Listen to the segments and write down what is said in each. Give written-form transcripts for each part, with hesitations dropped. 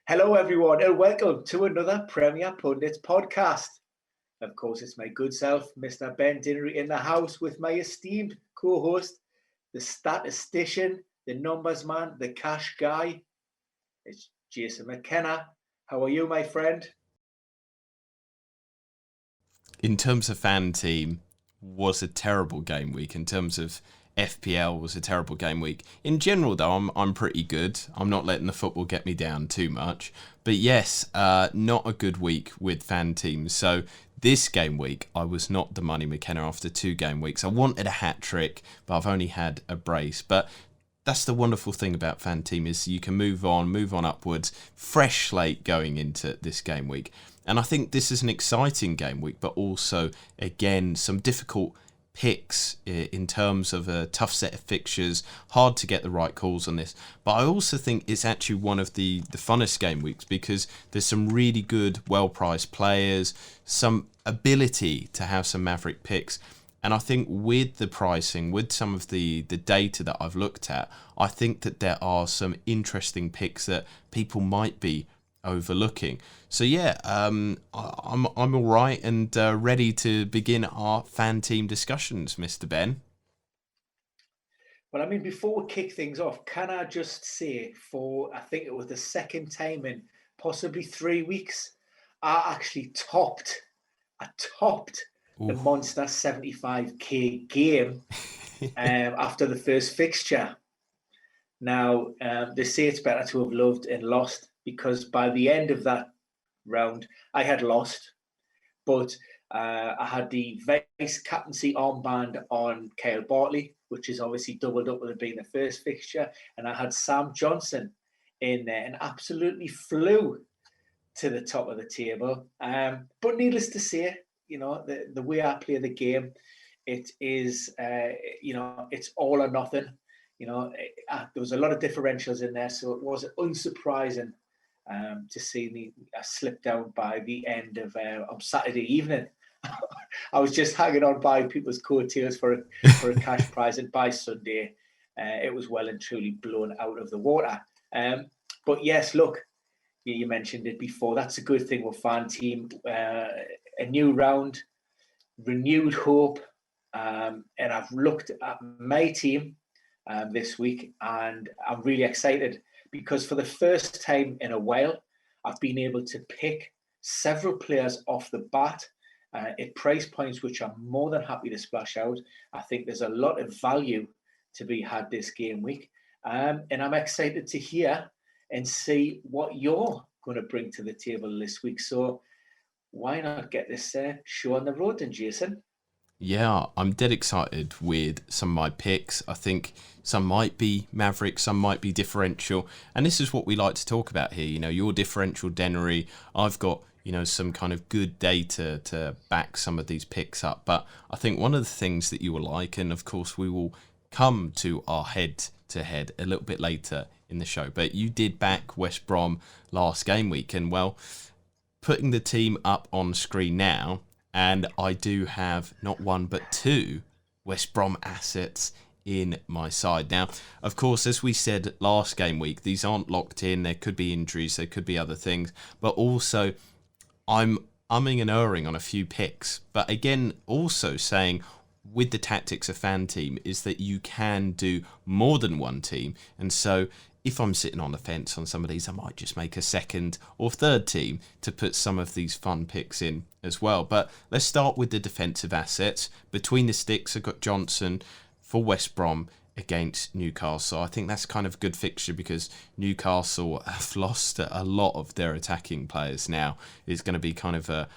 Hello, everyone, and welcome to another Premier Pundits podcast. Of course, it's my good self, Mr. Ben Dinnery, in the house with my esteemed co-host, the statistician, the numbers man, the cash guy. It's Jason McKenna. How are you, my friend? In terms of fan team, was a terrible game week. In terms of FPL, was a terrible game week. In general, though, I'm pretty good. I'm not letting the football get me down too much. But yes, not a good week with fan teams. So this game week, I was not the money McKenna after 2 game weeks. I wanted a hat trick, but I've only had a brace. But that's the wonderful thing about fan team is you can move on upwards, fresh slate going into this game week. And I think this is an exciting game week, but also, again, some difficult picks in terms of a tough set of fixtures, hard to get the right calls on this. But I also think it's actually one of the funnest game weeks because there's some really good, well-priced players, some ability to have some maverick picks. And I think with the pricing, with some of the data that I've looked at, I think that there are some interesting picks that people might be overlooking. So yeah, I'm all right and ready to begin our fan team discussions, Mr. Ben. Well, I mean, before we kick things off, can I just say I think it was the second time in possibly 3 weeks, I topped the Monster 75k game after the first fixture. Now, they say it's better to have loved and lost because by the end of that round, I had lost, but I had the vice captaincy armband on Kyle Bartley, which is obviously doubled up with it being the first fixture, and I had Sam Johnson in there and absolutely flew to the top of the table. But needless to say, you know, the way I play the game, it is, it's all or nothing. You know, there was a lot of differentials in there, so it was unsurprising to see me slip down by the end of on Saturday evening. I was just hanging on by people's coattails for a cash prize, and by Sunday, it was well and truly blown out of the water. But yes, look, you mentioned it before. That's a good thing with fan team. A new round, renewed hope, and I've looked at my team this week, and I'm really excited because for the first time in a while, I've been able to pick several players off the bat at price points which I'm more than happy to splash out. I think there's a lot of value to be had this game week, and I'm excited to hear and see what you're going to bring to the table this week. So why not get this show on the road then, Jason? Yeah, I'm dead excited with some of my picks. I think some might be maverick, some might be differential. And this is what we like to talk about here. You know, your differential Dennery. I've got, you know, some kind of good data to back some of these picks up. But I think one of the things that you will like, and of course we will come to our head-to-head a little bit later in the show. But you did back West Brom last game week. And, well, putting the team up on screen now, and I do have not one but 2 West Brom assets in my side. Now, of course, as we said last game week, these aren't locked in. There could be injuries, there could be other things. But also, I'm umming and erring on a few picks. But again, also saying with the tactics of fan team is that you can do more than one team. And so if I'm sitting on the fence on some of these, I might just make a second or third team to put some of these fun picks in as well. But let's start with the defensive assets. Between the sticks, I've got Johnson for West Brom against Newcastle. I think that's kind of a good fixture because Newcastle have lost a lot of their attacking players now. It's going to be kind of a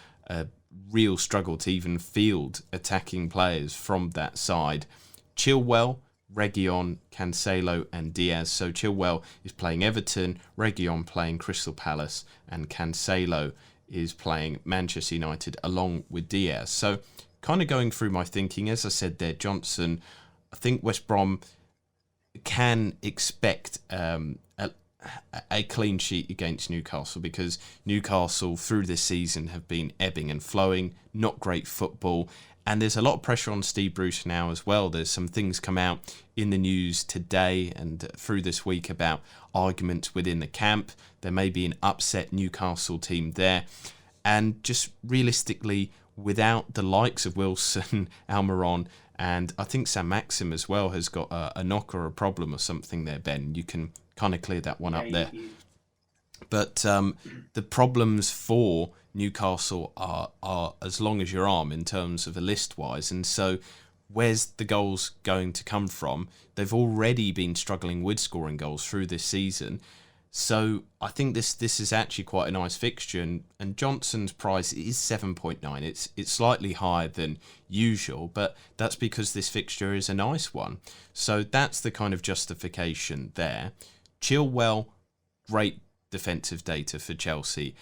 real struggle to even field attacking players from that side. Chilwell, Reguilon, Cancelo and Diaz. So Chilwell is playing Everton, Reguilon playing Crystal Palace, and Cancelo is playing Manchester United along with Diaz. So kind of going through my thinking, as I said there, Johnson, I think West Brom can expect a a clean sheet against Newcastle, because Newcastle through this season have been ebbing and flowing, not great football, and there's a lot of pressure on Steve Bruce now as well. There's some things come out in the news today and through this week about arguments within the camp. There may be an upset Newcastle team there, and just realistically, without the likes of Wilson, Almiron, and I think Sam Maxim as well has got a knock or a problem or something there, Ben. You can kind of clear that one up there. But the problems for Newcastle are as long as your arm in terms of a list-wise. And so where's the goals going to come from? They've already been struggling with scoring goals through this season. So I think this is actually quite a nice fixture. And Johnson's price is 7.9. It's slightly higher than usual, but that's because this fixture is a nice one. So that's the kind of justification there. Chilwell, great defensive data for Chelsea.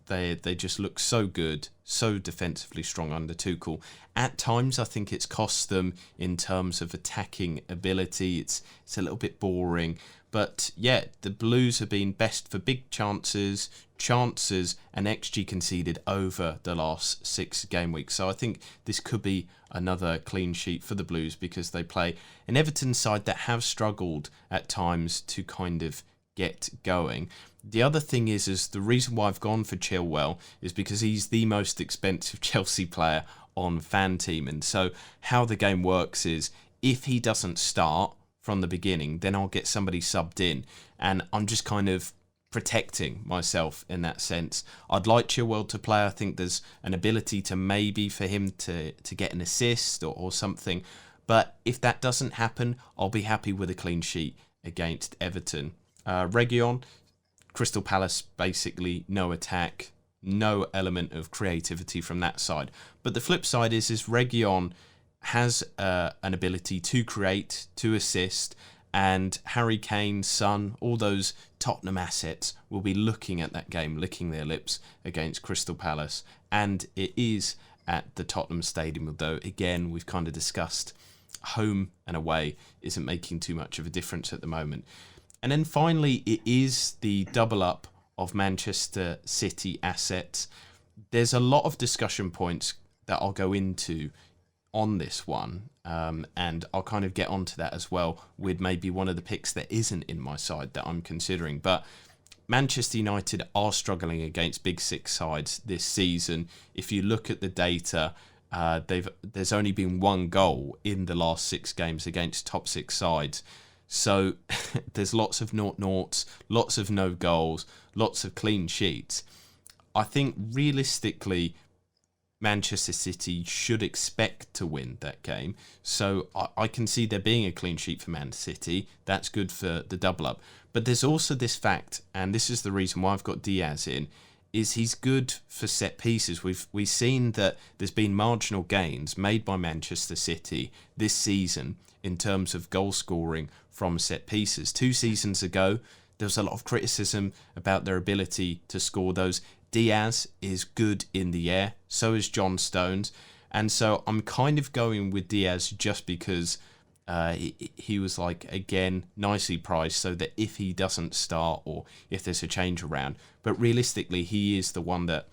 They just look so good, so defensively strong under Tuchel. At times, I think it's cost them in terms of attacking ability. It's a little bit boring. But yeah, the Blues have been best for big chances, and XG conceded over the last 6 game weeks. So I think this could be another clean sheet for the Blues, because they play an Everton side that have struggled at times to kind of get going. The other thing is the reason why I've gone for Chilwell is because he's the most expensive Chelsea player on Fan Team. And so how the game works is, if he doesn't start from the beginning, then I'll get somebody subbed in, and I'm just kind of protecting myself in that sense. I'd like Chilwell to play. I think there's an ability to maybe for him to get an assist or something. But if that doesn't happen, I'll be happy with a clean sheet against Everton. Reguilon, Crystal Palace, basically no attack, no element of creativity from that side. But the flip side is Reguilon has an ability to create, to assist, and Harry Kane, Son, all those Tottenham assets will be looking at that game, licking their lips against Crystal Palace. And it is at the Tottenham Stadium, although again, we've kind of discussed home and away isn't making too much of a difference at the moment. And then finally, it is the double up of Manchester City assets. There's a lot of discussion points that I'll go into on this one, and I'll kind of get onto that as well with maybe one of the picks that isn't in my side that I'm considering. But Manchester United are struggling against Big Six sides this season. If you look at the data, there's only been 1 goal in the last 6 games against top 6 sides. So there's lots of 0-0s, lots of no goals, lots of clean sheets. I think realistically, Manchester City should expect to win that game. So I can see there being a clean sheet for Man City. That's good for the double up. But there's also this fact, and this is the reason why I've got Diaz in, is he's good for set pieces. We've seen that there's been marginal gains made by Manchester City this season in terms of goal scoring from set pieces. 2 seasons ago, there was a lot of criticism about their ability to score those. Diaz is good in the air, so is John Stones, and so I'm kind of going with Diaz just because he was, like, again, nicely priced, so that if he doesn't start or if there's a change around, but realistically he is the one that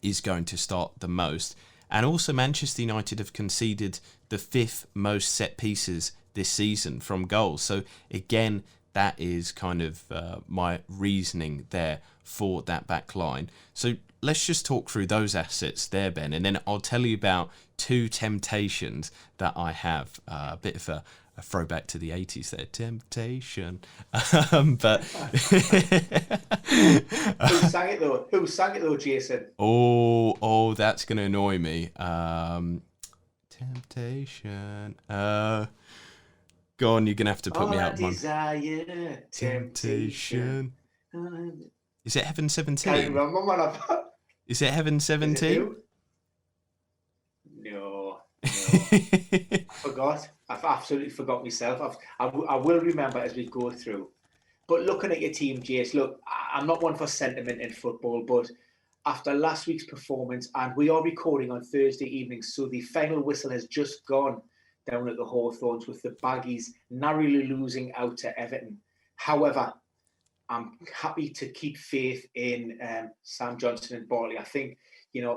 is going to start the most. And also Manchester United have conceded the 5th most set pieces this season from goals, so again, that is kind of my reasoning there for that back line. So let's just talk through those assets there, Ben, and then I'll tell you about 2 temptations that I have. A bit of a throwback to the 80s there, temptation. But Who sang it though, Jason? Oh, that's going to annoy me. Temptation. Go on, you're going to have to put me out. Desire, temptation. Is it Heaven 17? Can't remember what I've... Is it Heaven 17? No. I forgot. I've absolutely forgot myself. I will remember as we go through. But looking at your team, Jace, look, I'm not one for sentiment in football, but after last week's performance, and we are recording on Thursday evening, so the final whistle has just gone down at the Hawthorns with the Baggies narrowly losing out to Everton. However, I'm happy to keep faith in Sam Johnson and Bartley. I think,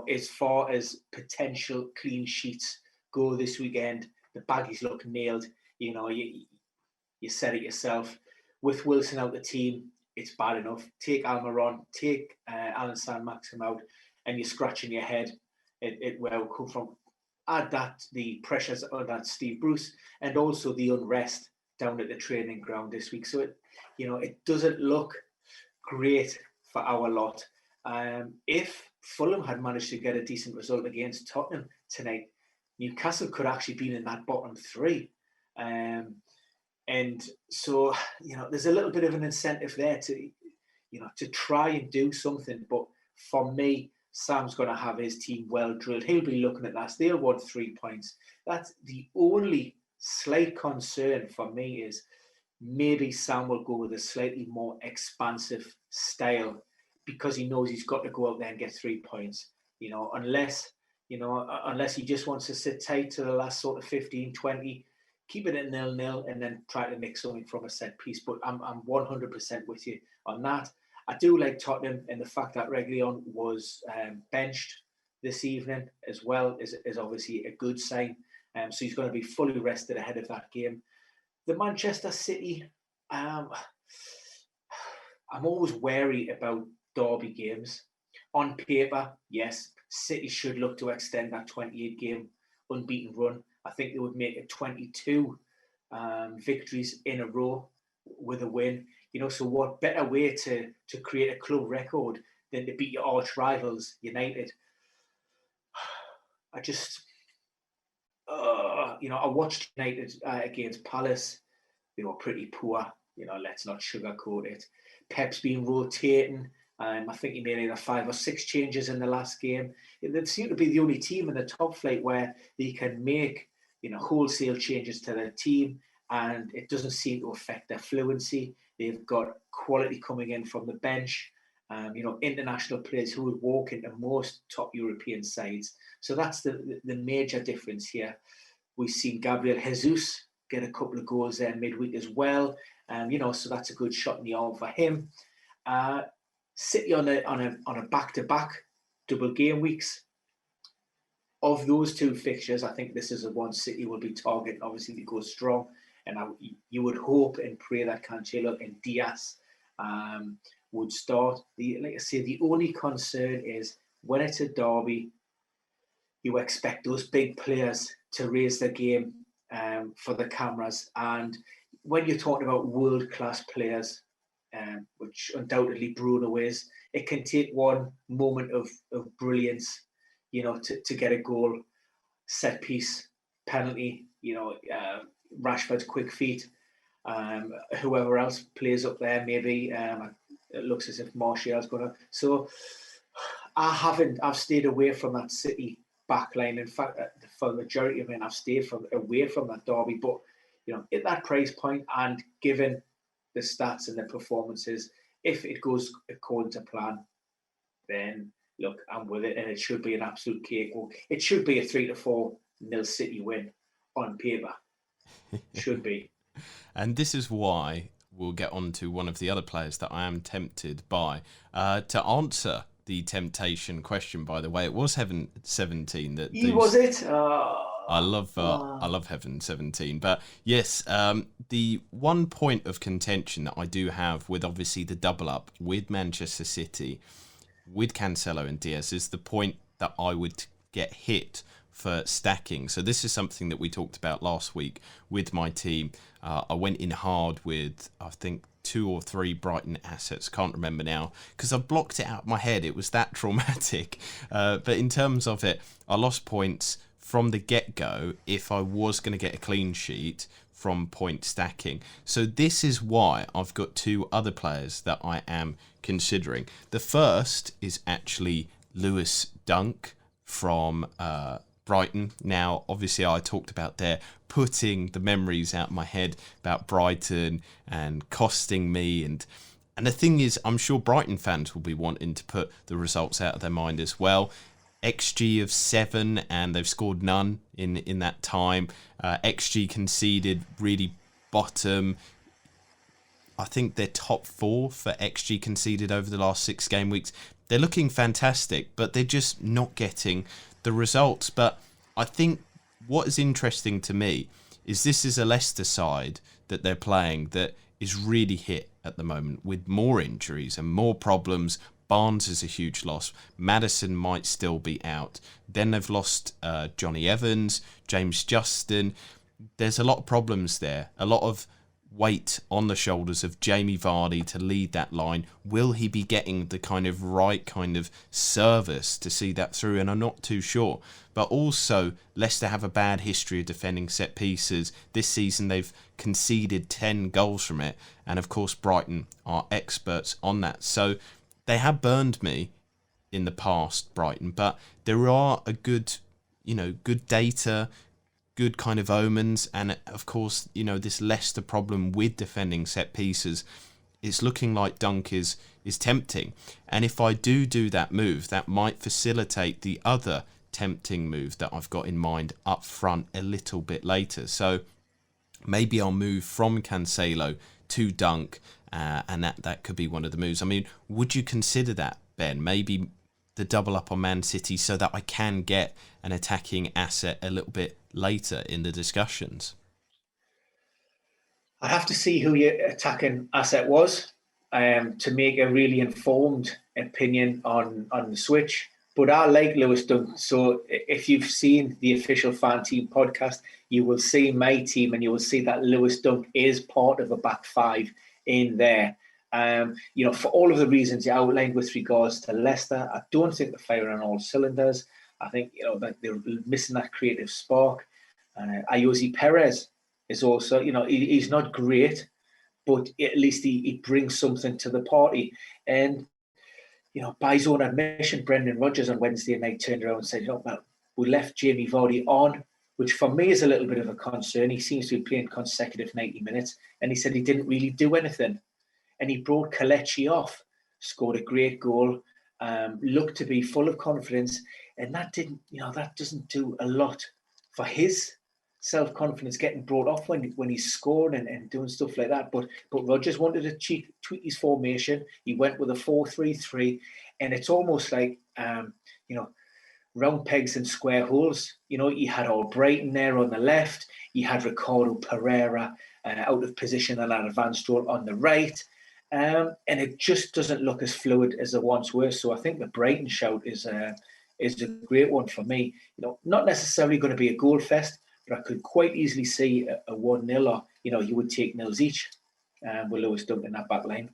as far as potential clean sheets go this weekend, the baggies look nailed. You said it yourself. With Wilson out the team, it's bad enough. Take Almiron, take Alan Saint-Maxim out, and you're scratching your head at where it will come from. Add that the pressures on that Steve Bruce and also the unrest down at the training ground this week. So it doesn't look great for our lot. If Fulham had managed to get a decent result against Tottenham tonight, Newcastle could actually be in that bottom three. And so, there's a little bit of an incentive there to try and do something. But for me, Sam's going to have his team well drilled. He'll be looking at that. They'll want 3 points. That's the only slight concern for me, is maybe Sam will go with a slightly more expansive style because he knows he's got to go out there and get 3 points. Unless he just wants to sit tight to the last sort of 15, 20, keep it at 0-0 and then try to make something from a set piece. But I'm 100% with you on that. I do like Tottenham, and the fact that Reguilon was benched this evening as well is obviously a good sign. So he's going to be fully rested ahead of that game. The Manchester City, I'm always wary about derby games. On paper, yes, City should look to extend that 28-game unbeaten run. I think they would make it 22 victories in a row with a win. So what better way to create a club record than to beat your arch rivals, United? I watched United against Palace. They were pretty poor. Let's not sugarcoat it. Pep's been rotating. I think he made either 5 or 6 changes in the last game. They seem to be the only team in the top flight where they can make wholesale changes to their team, and it doesn't seem to affect their fluency. They've got quality coming in from the bench. International players who would walk into most top European sides. So that's the major difference here. We've seen Gabriel Jesus get a couple of goals there midweek as well. So that's a good shot in the arm for him. City on a back-to-back double game weeks. Of those 2 fixtures, I think this is the one City will be targeting. Obviously, they go strong, and you would hope and pray that Cancelo and Diaz would start. Like I say, the only concern is when it's a derby, you expect those big players to raise their game for the cameras. And when you're talking about world-class players, which undoubtedly Bruno is, it can take one moment of brilliance, to get a goal, set piece, penalty, Rashford's quick feet, whoever else plays up there, maybe it looks as if Martial's going to. So I've stayed away from that City backline. In fact, for the majority of it, I've stayed away from that derby. But at that price point and given the stats and the performances, if it goes according to plan, then look, I'm with it, and it should be an absolute cakewalk. It should be a 3-4 nil City win on paper. Should be. And this is why we'll get on to one of the other players that I am tempted by. To answer the temptation question, by the way, it was Heaven 17 that. Was it? I love Heaven 17, but yes, the one point of contention that I do have with obviously the double up with Manchester City, with Cancelo and Diaz, is the point that I would get hit for stacking. So this is something that we talked about last week with my team. I went in hard with, I think, 2 or 3 Brighton assets. Can't remember now because I've blocked it out of my head. It was that traumatic. But in terms of it, I lost points from the get-go if I was going to get a clean sheet from point stacking. So this is why I've got 2 other players that I am considering. The first is actually Lewis Dunk from Brighton. Now, obviously, I talked about there putting the memories out of my head about Brighton and costing me. And the thing is, I'm sure Brighton fans will be wanting to put the results out of their mind as well. XG of 7, and they've scored none in that time. XG conceded really bottom. I think they're top 4 for XG conceded over the last 6 game weeks. They're looking fantastic, but they're just not getting the results. But I think what is interesting to me is this is a Leicester side that they're playing that is really hit at the moment with more injuries and more problems. Barnes is a huge loss. Maddison might still be out. Then they've lost Johnny Evans, James Justin. There's a lot of problems there. A lot of weight on the shoulders of Jamie Vardy to lead that line. Will he be getting the kind of right kind of service to see that through? And I'm not too sure. But also, Leicester have a bad history of defending set pieces. This season, they've conceded 10 goals from it. And of course, Brighton are experts on that. So they have burned me in the past, Brighton. But there are a good data, good kind of omens, and of course, this Leicester problem with defending set pieces, it's looking like Dunk is tempting. And if I do that move, that might facilitate the other tempting move that I've got in mind up front a little bit later. So maybe I'll move from Cancelo to Dunk, and that could be one of the moves. I mean, would you consider that, Ben? Maybe the double up on Man City so that I can get an attacking asset a little bit later in the discussions? I have to see who your attacking asset was to make a really informed opinion on the switch. But I like Lewis Dunk. So if you've seen the official Fan Team podcast, you will see my team and you will see that Lewis Dunk is part of a back 5 in there. For all of the reasons you outlined with regards to Leicester, I don't think they're firing on all cylinders. I think that they're missing that creative spark. Ayoze Perez is also, he's not great, but at least he brings something to the party. And by his own admission, Brendan Rodgers on Wednesday night turned around and said, we left Jamie Vardy on, which for me is a little bit of a concern. He seems to be playing consecutive 90 minutes, and he said he didn't really do anything. And he brought Kelechi off, scored a great goal, looked to be full of confidence, and that doesn't do a lot for his self-confidence getting brought off when he's scored and doing stuff like that. But Rodgers wanted to tweak his formation. He went with a 4-3-3, and it's almost like round pegs and square holes. You had Albrighton there on the left. You had Ricardo Pereira out of position and an advanced role on the right. And it just doesn't look as fluid as it once was. So I think the Brighton shout is a great one for me. Not necessarily going to be a goal fest, but I could quite easily see a 1-0 or, you would take nils each with Lewis Dunk in that back line.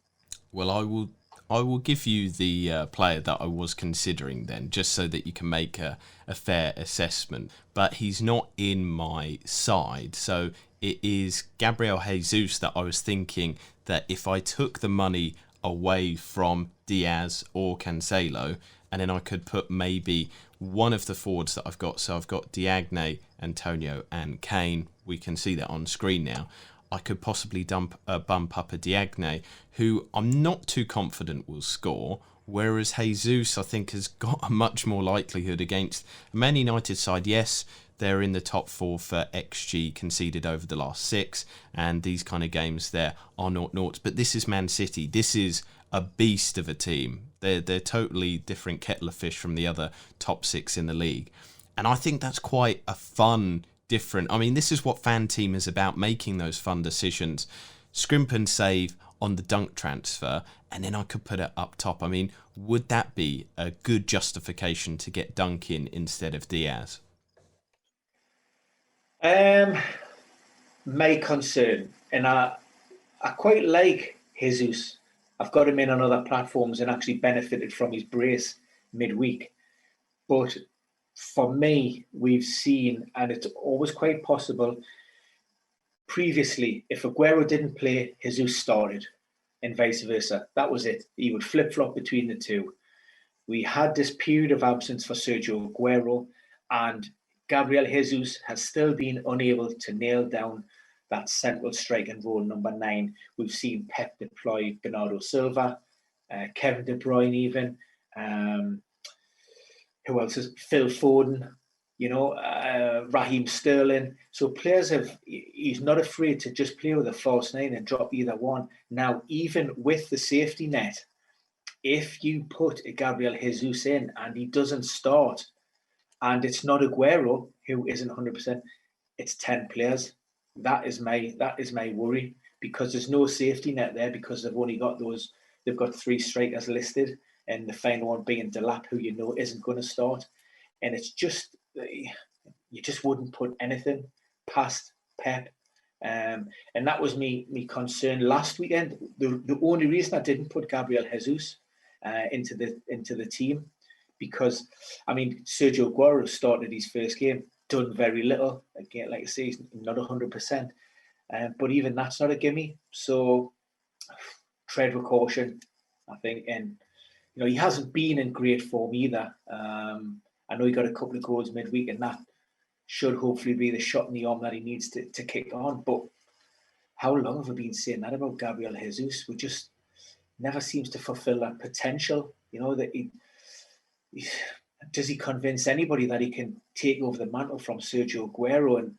Well, I will give you the player that I was considering then, just so that you can make a fair assessment. But he's not in my side, so it is Gabriel Jesus that I was thinking that if I took the money away from Diaz or Cancelo, and then I could put maybe one of the forwards that I've got. So I've got Diagne, Antonio and Kane. We can see that on screen now. I could possibly bump up a Diagne, who I'm not too confident will score, whereas Jesus, I think, has got a much more likelihood against a Man United side. Yes, they're in the top 4 for XG conceded over the last 6, and these kind of games there are 0-0. But this is Man City. This is a beast of a team. They're totally different kettle of fish from the other top 6 in the league. And I think that's quite a fun, different... I mean, this is what Fan Team is about, making those fun decisions. Scrimp and save on the Dunk transfer, and then I could put it up top. I mean, would that be a good justification to get Dunk in instead of Diaz? My concern, and I quite like Jesus. I've got him in on other platforms and actually benefited from his brace midweek. But for me, we've seen, and it's always quite possible, previously, if Aguero didn't play, Jesus started, and vice versa. That was it. He would flip-flop between the two. We had this period of absence for Sergio Aguero, and Gabriel Jesus has still been unable to nail down that central striking role, number 9. We've seen Pep deploy Bernardo Silva, Kevin De Bruyne even. Who else is Phil Foden? Raheem Sterling. So he's not afraid to just play with a false nine and drop either one. Now, even with the safety net, if you put a Gabriel Jesus in and he doesn't start, and it's not Aguero who isn't 100%, it's 10 players. That is my worry, because there's no safety net there, because they've got 3 strikers listed, and the final one being Delap, who isn't going to start. And it's just, you just wouldn't put anything past Pep. And that was me concern last weekend. The only reason I didn't put Gabriel Jesus into the team, because Sergio Aguero started his first game, done very little. Again, like I say, he's not 100%, but even that's not a gimme. So tread with caution, I think. And he hasn't been in great form either. I know he got a couple of goals midweek, and that should hopefully be the shot in the arm that he needs to kick on. But how long have we been saying that about Gabriel Jesus? We just never seems to fulfill that potential. That does he convince anybody that he can take over the mantle from Sergio Aguero? And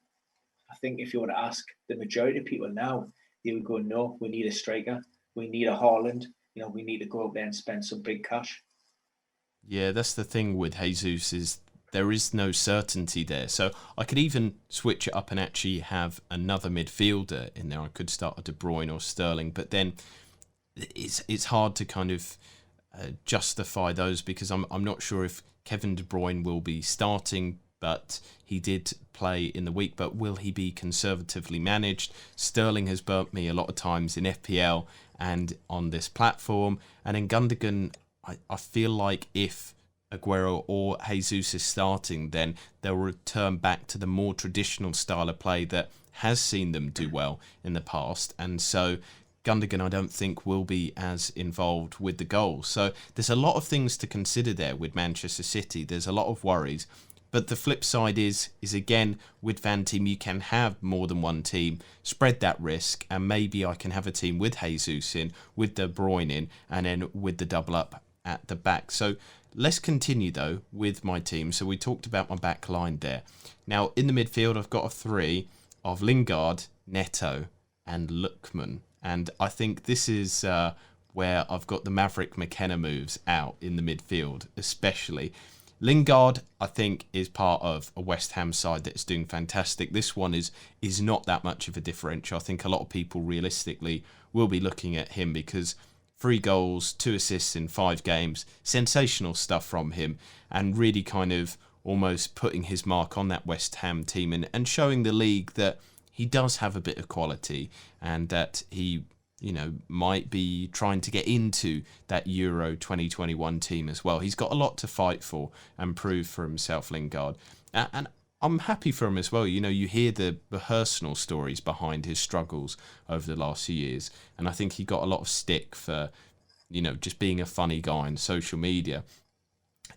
I think if you were to ask the majority of people now, they would go, no, we need a striker. We need a Haaland. We need to go out there and spend some big cash. Yeah, that's the thing with Jesus, is there is no certainty there. So I could even switch it up and actually have another midfielder in there. I could start a De Bruyne or Sterling, but then it's hard to kind of justify those, because I'm not sure if Kevin De Bruyne will be starting, but he did play in the week. But will he be conservatively managed? Sterling has burnt me a lot of times in FPL and on this platform. And in Gundogan, I feel like if Aguero or Jesus is starting, then they'll return back to the more traditional style of play that has seen them do well in the past. And so Gundogan, I don't think, will be as involved with the goals. So there's a lot of things to consider there with Manchester City. There's a lot of worries. But the flip side is again, with Van Team, you can have more than one team, spread that risk, and maybe I can have a team with Jesus in, with De Bruyne in, and then with the double up at the back. So let's continue, though, with my team. So we talked about my back line there. Now, in the midfield, I've got a 3 of Lingard, Neto, and Lookman. And I think this is where I've got the Maverick McKenna moves out in the midfield, especially. Lingard, I think, is part of a West Ham side that's doing fantastic. This one is not that much of a differential. I think a lot of people realistically will be looking at him, because 3 goals, 2 assists in 5 games, sensational stuff from him, and really kind of almost putting his mark on that West Ham team and showing the league that he does have a bit of quality, and that he might be trying to get into that Euro 2021 team as well. He's got a lot to fight for and prove for himself, Lingard. And I'm happy for him as well. You hear the personal stories behind his struggles over the last few years. And I think he got a lot of stick for, just being a funny guy on social media.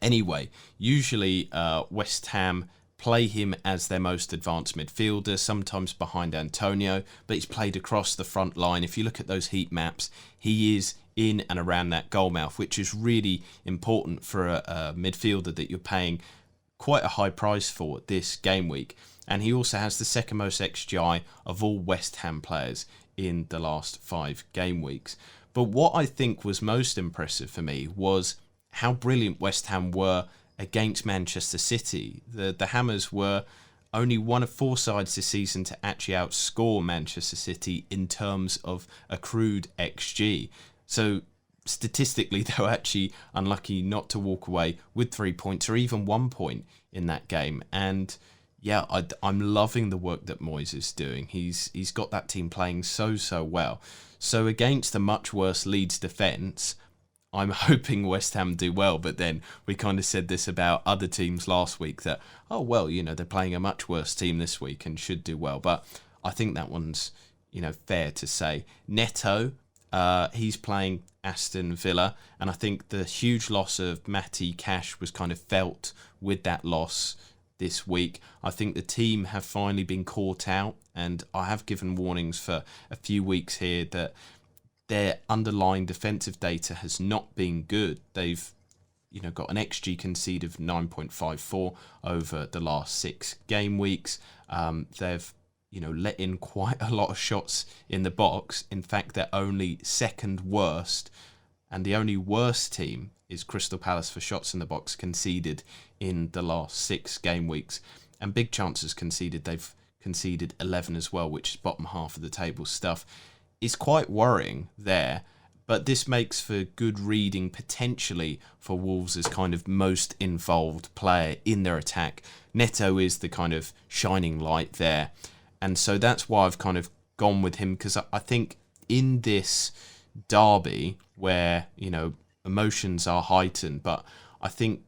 Anyway, usually West Ham play him as their most advanced midfielder, sometimes behind Antonio, but he's played across the front line. If you look at those heat maps, he is in and around that goal mouth, which is really important for a midfielder that you're paying quite a high price for this game week. And he also has the second most XGI of all West Ham players in the last 5 game weeks. But what I think was most impressive for me was how brilliant West Ham were against Manchester City. The Hammers were only one of 4 sides this season to actually outscore Manchester City in terms of accrued XG. So statistically, they were actually unlucky not to walk away with 3 points or even 1 point in that game. And yeah, I'm loving the work that Moyes is doing. He's got that team playing so well. So against a much worse Leeds defence, I'm hoping West Ham do well, but then we kind of said this about other teams last week that, they're playing a much worse team this week and should do well. But I think that one's, fair to say. Neto, he's playing Aston Villa, and I think the huge loss of Matty Cash was kind of felt with that loss this week. I think the team have finally been caught out, and I have given warnings for a few weeks here that their underlying defensive data has not been good. They've got an XG conceded of 9.54 over the last 6 game weeks. They've let in quite a lot of shots in the box. In fact, they're only second worst, and the only worst team is Crystal Palace for shots in the box conceded in the last 6 game weeks. And big chances conceded, they've conceded 11 as well, which is bottom half of the table stuff. It's quite worrying there, but this makes for good reading potentially for Wolves' kind of most involved player in their attack. Neto is the kind of shining light there. And so that's why I've kind of gone with him, because I think in this derby where, emotions are heightened, but I think,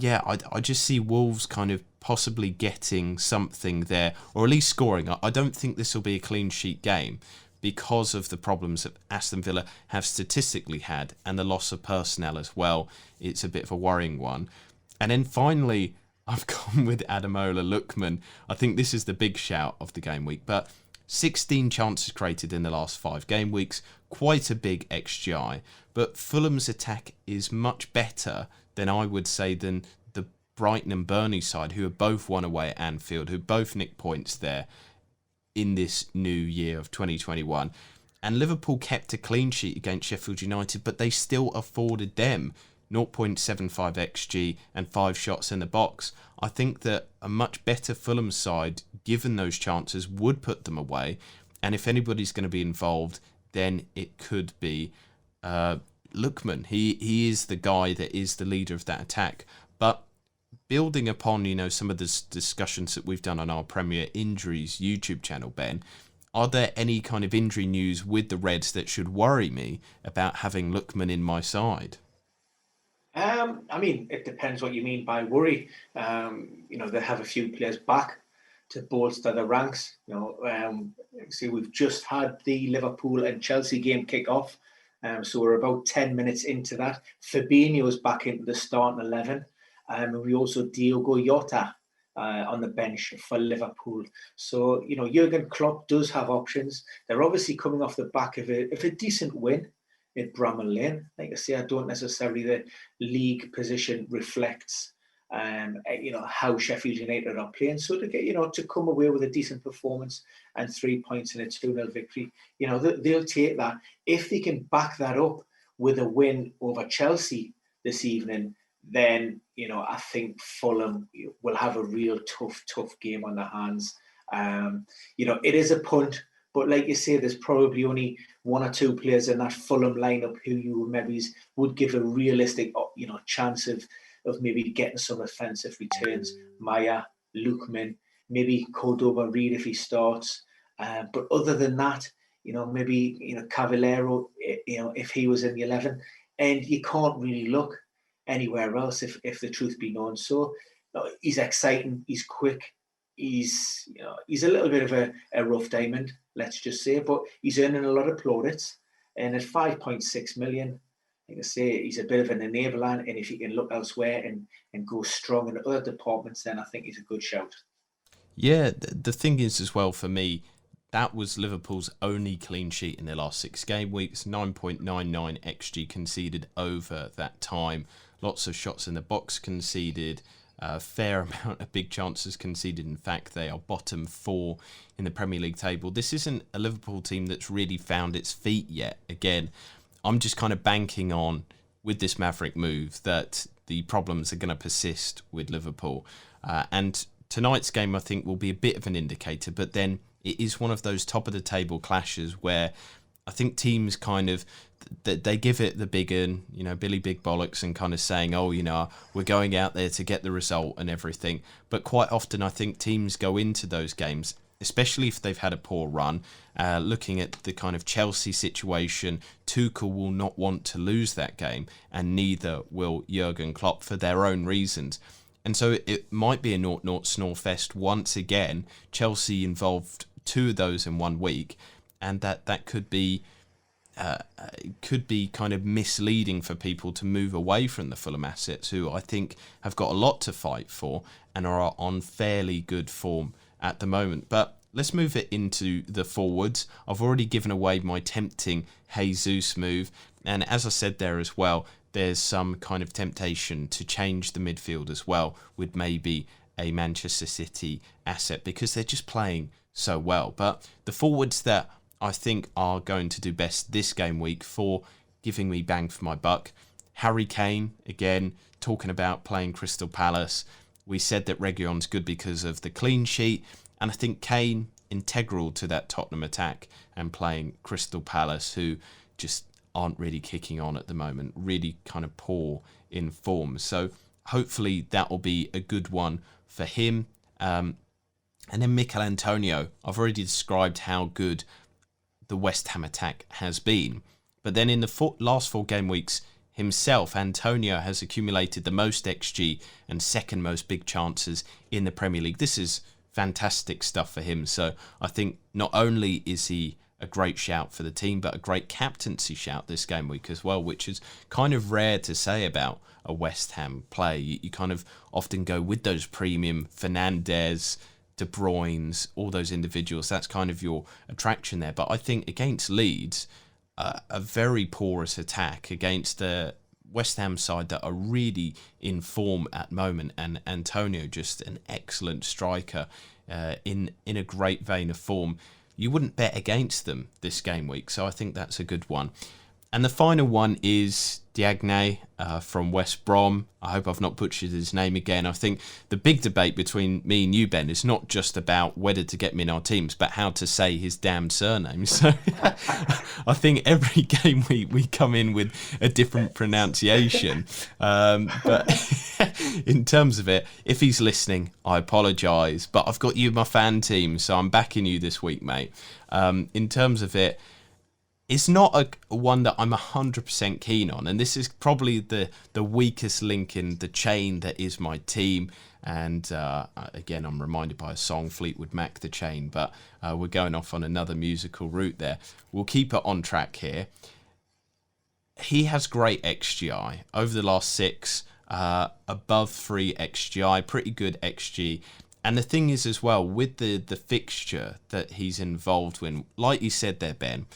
I just see Wolves kind of possibly getting something there, or at least scoring. I don't think this will be a clean sheet game because of the problems that Aston Villa have statistically had and the loss of personnel as well. It's a bit of a worrying one. And then finally, I've gone with Ademola Lookman. I think this is the big shout of the game week, but 16 chances created in the last 5 game weeks, quite a big XGI. But Fulham's attack is much better than I would say than the Brighton and Burnley side, who have both won away at Anfield, who both nicked points there in this new year of 2021. And Liverpool kept a clean sheet against Sheffield United, but they still afforded them 0.75 XG and 5 shots in the box. I think that a much better Fulham side, given those chances, would put them away. And if anybody's going to be involved, then it could be Lookman. He is the guy that is the leader of that attack. But building upon, some of the discussions that we've done on our Premier Injuries YouTube channel, Ben, are there any kind of injury news with the Reds that should worry me about having Lookman in my side? It depends what you mean by worry. They have a few players back to bolster the ranks. See, we've just had the Liverpool and Chelsea game kick off. So we're about 10 minutes into that. Fabinho's back into the starting 11. And we also Diogo Jota on the bench for Liverpool. So, Jurgen Klopp does have options. They're obviously coming off the back of a decent win at Brom Lane. Like I say, I don't necessarily the league position reflects how Sheffield United are playing. So to get to come away with a decent performance and 3 points in a 2-0 victory, they'll take that. If they can back that up with a win over Chelsea this evening, then I think Fulham will have a real tough game on their hands. It is a punt. But like you say, there's probably only 1 or 2 players in that Fulham lineup who you maybe would give a realistic, chance of maybe getting some offensive returns. Maya, Lookman, maybe Cordoba Reed if he starts. But other than that, maybe Cavallero, if he was in the 11, and you can't really look anywhere else if the truth be known. So he's exciting, he's quick. He's a little bit of a rough diamond, let's just say, but he's earning a lot of plaudits. And at 5.6 million, like I say, he's a bit of an enabler. And if he can look elsewhere and go strong in other departments, then I think he's a good shout. Yeah, the thing is as well for me, that was Liverpool's only clean sheet in their last 6 game weeks. 9.99 XG conceded over that time. Lots of shots in the box conceded. A fair amount of big chances conceded. In fact, they are bottom 4 in the Premier League table. This isn't a Liverpool team that's really found its feet yet. Again, I'm just kind of banking on, with this Maverick move, that the problems are going to persist with Liverpool. And tonight's game, I think, will be a bit of an indicator. But then it is one of those top-of-the-table clashes where I think teams kind of, they give it the big un, Billy Big Bollocks, and kind of saying, we're going out there to get the result and everything. But quite often I think teams go into those games, especially if they've had a poor run, looking at the kind of Chelsea situation, Tuchel will not want to lose that game, and neither will Jurgen Klopp for their own reasons. And so it might be a 0-0 snorefest once again. Chelsea involved 2 of those in 1 week, and that could be kind of misleading for people to move away from the Fulham assets, who I think have got a lot to fight for and are on fairly good form at the moment. But let's move it into the forwards. I've already given away my tempting Jesus move, and as I said there as well, there's some kind of temptation to change the midfield as well with maybe a Manchester City asset, because they're just playing so well. But the forwards that I think are going to do best this game week for giving me bang for my buck: Harry Kane, again, talking about playing Crystal Palace. We said that Reguilon's good because of the clean sheet, and I think Kane integral to that Tottenham attack and playing Crystal Palace, who just aren't really kicking on at the moment, really kind of poor in form. So hopefully that will be a good one for him. And then Mikel Antonio, I've already described how good the West Ham attack has been. But then in the last 4 game weeks himself, Antonio has accumulated the most XG and second most big chances in the Premier League. This is fantastic stuff for him. So I think not only is he a great shout for the team, but a great captaincy shout this game week as well, which is kind of rare to say about a West Ham player. You kind of often go with those premium Fernandes, De Bruyne's, all those individuals. That's kind of your attraction there. But I think against Leeds, a very porous attack against the West Ham side that are really in form at the moment, and Antonio just an excellent striker in a great vein of form. You wouldn't bet against them this game week, so I think that's a good one. And the final one is Diagne from West Brom. I hope I've not butchered his name again. I think the big debate between me and you, Ben, is not just about whether to get him in our teams, but how to say his damned surname. So I think every game we come in with a different pronunciation. But in terms of it, if he's listening, I apologise. But I've got you in my fan team, so I'm backing you this week, mate. In terms of it, it's not a one that I'm 100% keen on, and this is probably the weakest link in the chain that is my team. And again, I'm reminded by a song, Fleetwood Mac, The Chain, but we're going off on another musical route there. We'll keep it on track here. He has great XGI over the last 6, above 3 XGI, pretty good XG. And the thing is as well, with the fixture that he's involved in, like you said there, Ben,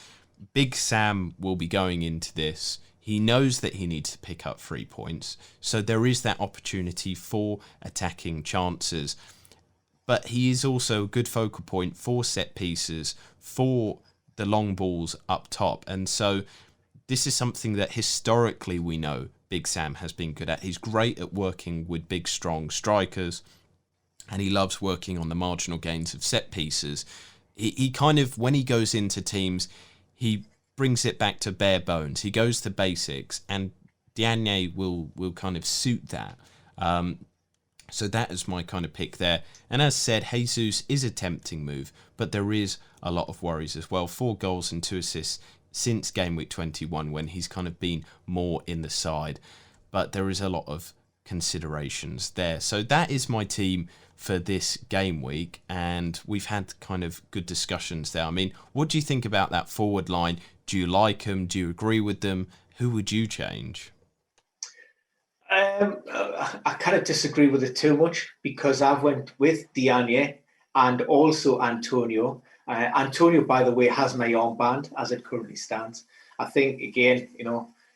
Big Sam will be going into this. He knows that he needs to pick up 3 points. So there is that opportunity for attacking chances. But he is also a good focal point for set pieces, for the long balls up top. And so this is something that historically we know Big Sam has been good at. He's great at working with big, strong strikers. And he loves working on the marginal gains of set pieces. He kind of, when he goes into teams, he brings it back to bare bones. He goes to basics, and Diagne will kind of suit that. So that is my kind of pick there. And as said, Jesus is a tempting move, but there is a lot of worries as well. 4 goals and 2 assists since game week 21, when he's kind of been more in the side. But there is a lot of considerations there. So that is my team for this game week, and we've had kind of good discussions there. I mean, what do you think about that forward line? Do you like them? Do you agree with them? Who would you change? I kind of disagree with it too much, because I've went with Diagne and also Antonio. Antonio, by the way, has my armband as it currently stands. I think, again,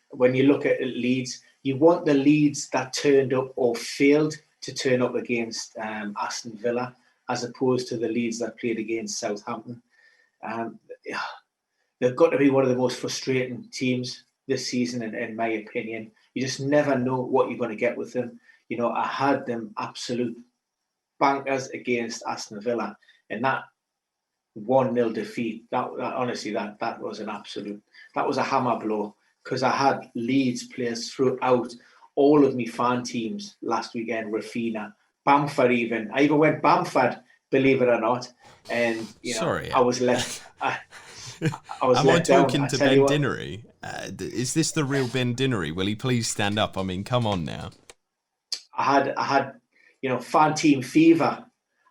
when you look at Leeds, you want the Leeds that turned up or failed to turn up against Aston Villa, as opposed to the Leeds that played against Southampton. They've got to be one of the most frustrating teams this season, in my opinion. You just never know what you're going to get with them. I had them absolute bankers against Aston Villa, and that 1-0 defeat, that honestly, that was that was a hammer blow, because I had Leeds players throughout all of my fan teams last weekend. Rafinha, Bamford, even. I even went Bamford, believe it or not. And Sorry, I was left. I was Am let I down. talking to Ben Dinnery? Is this the real Ben Dinnery? Will he please stand up? I mean, come on now. I had fan team fever.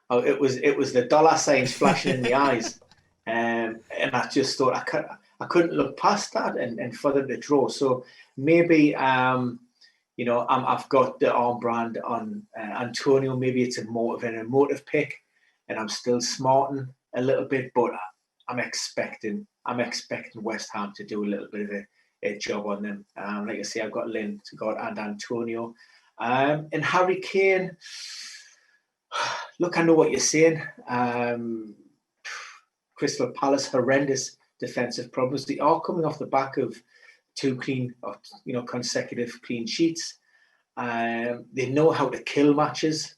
It was the dollar signs flashing in the eyes, and I just thought I couldn't look past that, and for them to draw. So maybe I've got the arm brand on Antonio. Maybe it's more of an emotive pick, and I'm still smarting a little bit, but I'm expecting West Ham to do a little bit of a job on them. Like I say, I've got Lingard and Antonio. And Harry Kane, look, I know what you're saying. Crystal Palace, horrendous defensive problems. They are coming off the back of two consecutive clean sheets. They know how to kill matches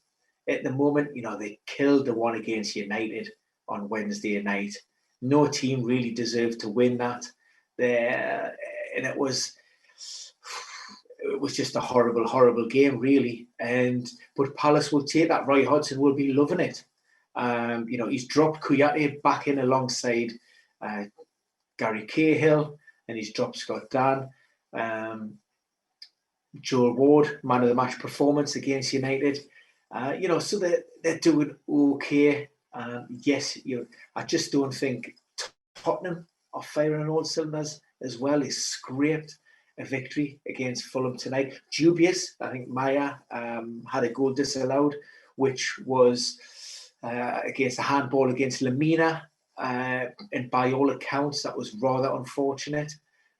at the moment. They killed the one against United on Wednesday night. No team really deserved to win that. And it was just a horrible, horrible game, really. But Palace will take that. Roy Hodgson will be loving it. He's dropped Kouyaté back in alongside Gary Cahill, and he's dropped Scott Dann. Joel Ward, man of the match performance against United. So they're doing okay. Yes, I just don't think Tottenham are firing on all cylinders as well. He scraped a victory against Fulham tonight. Dubious. I think Maya had a goal disallowed, which was against a handball against Lamina. And by all accounts, that was rather unfortunate.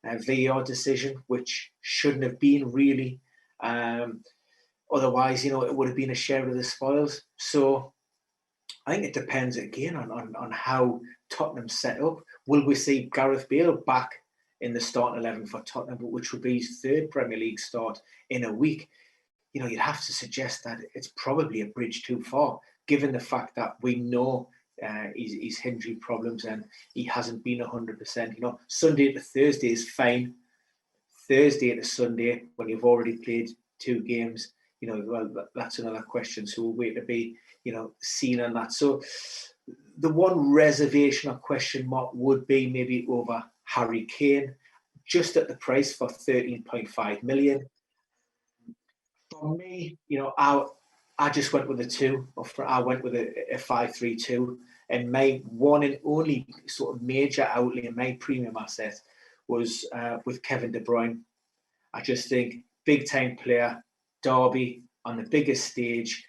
VAR decision, which shouldn't have been really. Otherwise, it would have been a share of the spoils. So I think it depends again on how Tottenham's set up. Will we see Gareth Bale back in the starting 11 for Tottenham, which would be his third Premier League start in a week? You'd have to suggest that it's probably a bridge too far, given the fact that we know his injury problems and he hasn't been 100%. Sunday to Thursday is fine. Thursday to Sunday, when you've already played two games, well, that's another question. So we'll wait to be, seen on that. So the one reservation or question mark would be maybe over Harry Kane, just at the price for 13.5 million. For me, I just went with a 2, I went with a 5-3-2, and my one and only sort of major outlay in my premium asset was with Kevin De Bruyne. I just think big time player, Derby on the biggest stage.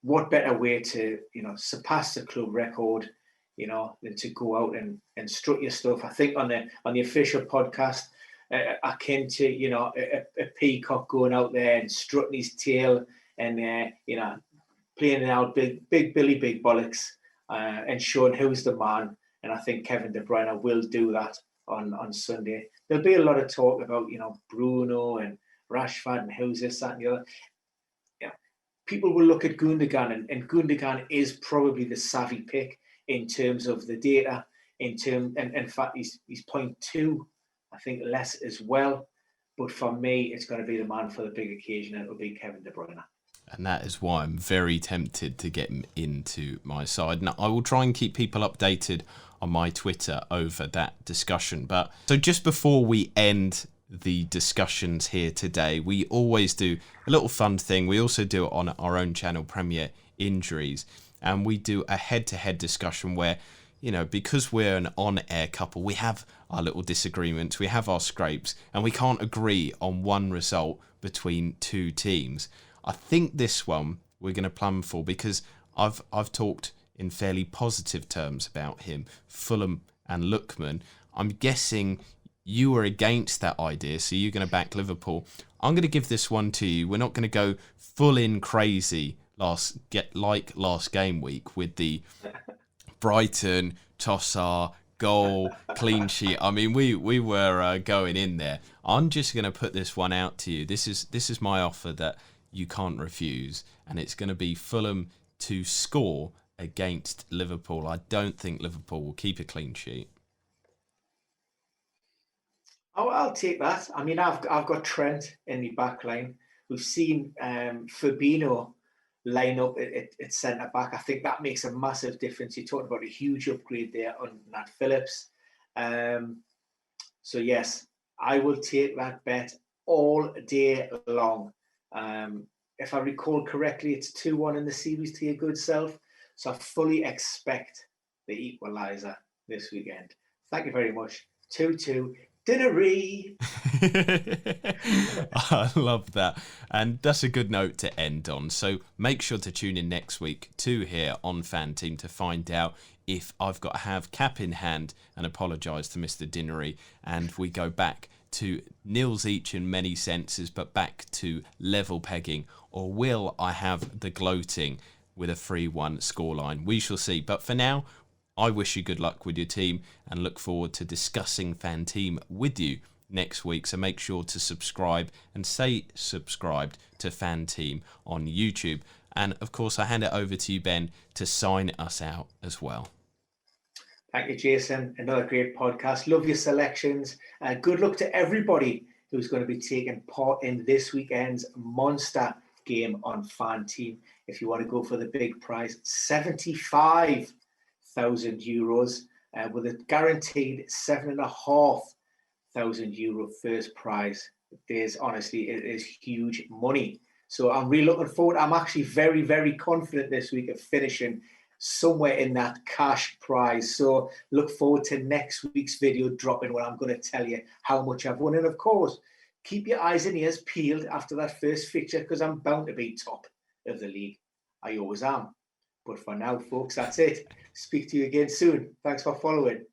What better way to surpass the club record, than to go out and strut your stuff. I think on the official podcast, akin to a peacock going out there and strutting his tail and playing out big Billy Big Bollocks and showing who's the man. And I think Kevin De Bruyne will do that on Sunday. There'll be a lot of talk about Bruno and Rashford and who's this, that, and the other. People will look at Gundogan, and Gundogan is probably the savvy pick in terms of the data. And in fact, he's 0.2, I think, less as well. But for me, it's going to be the man for the big occasion, and it'll be Kevin De Bruyne. And that is why I'm very tempted to get him into my side. Now, I will try and keep people updated on my Twitter over that discussion. But so just before we end the discussions here today, we always do a little fun thing. We also do it on our own channel, Premier Injuries, and we do a head-to-head discussion where, because we're an on-air couple, we have our little disagreements, we have our scrapes, and we can't agree on one result between two teams. I think this one we're going to plumb for, because I've talked in fairly positive terms about him, Fulham and Lookman. I'm guessing you were against that idea, so you're going to back Liverpool. I'm going to give this one to you. We're not going to go full in crazy last game week with the Brighton, Trossard, goal, clean sheet. I mean, we were going in there. I'm just going to put this one out to you. This is my offer that you can't refuse, and it's going to be Fulham to score against Liverpool. I don't think Liverpool will keep a clean sheet. Oh, I'll take that. I mean, I've got Trent in the back line. We've seen Fabinho line up at centre back. I think that makes a massive difference. You're talking about a huge upgrade there on Nat Phillips. So yes, I will take that bet all day long. If I recall correctly, it's 2-1 in the series to your good self. So I fully expect the equaliser this weekend. Thank you very much. 2-2. Dinnery. I love that. And that's a good note to end on. So make sure to tune in next week to here on Fan Team to find out if I've got to have cap in hand and apologise to Mr. Dinnery, and we go back to nils each in many senses, but back to level pegging? Or will I have the gloating with a 3-1 scoreline? We shall see. But for now, I wish you good luck with your team and look forward to discussing Fan Team with you next week. So make sure to subscribe and stay subscribed to Fan Team on YouTube. And of course, I hand it over to you, Ben, to sign us out as well. Thank you, Jason. Another great podcast. Love your selections. Good luck to everybody who's going to be taking part in this weekend's monster game on Fan Team. If you want to go for the big prize, €75,000 with a guaranteed €7,500 first prize. Honestly, it is huge money. So I'm really looking forward. I'm actually very, very confident this week of finishing somewhere in that cash prize. So look forward to next week's video dropping where I'm going to tell you how much I've won. And of course, keep your eyes and ears peeled after that first fixture, because I'm bound to be top of the league. I always am. But for now, folks, that's it. Speak to you again soon. Thanks for following.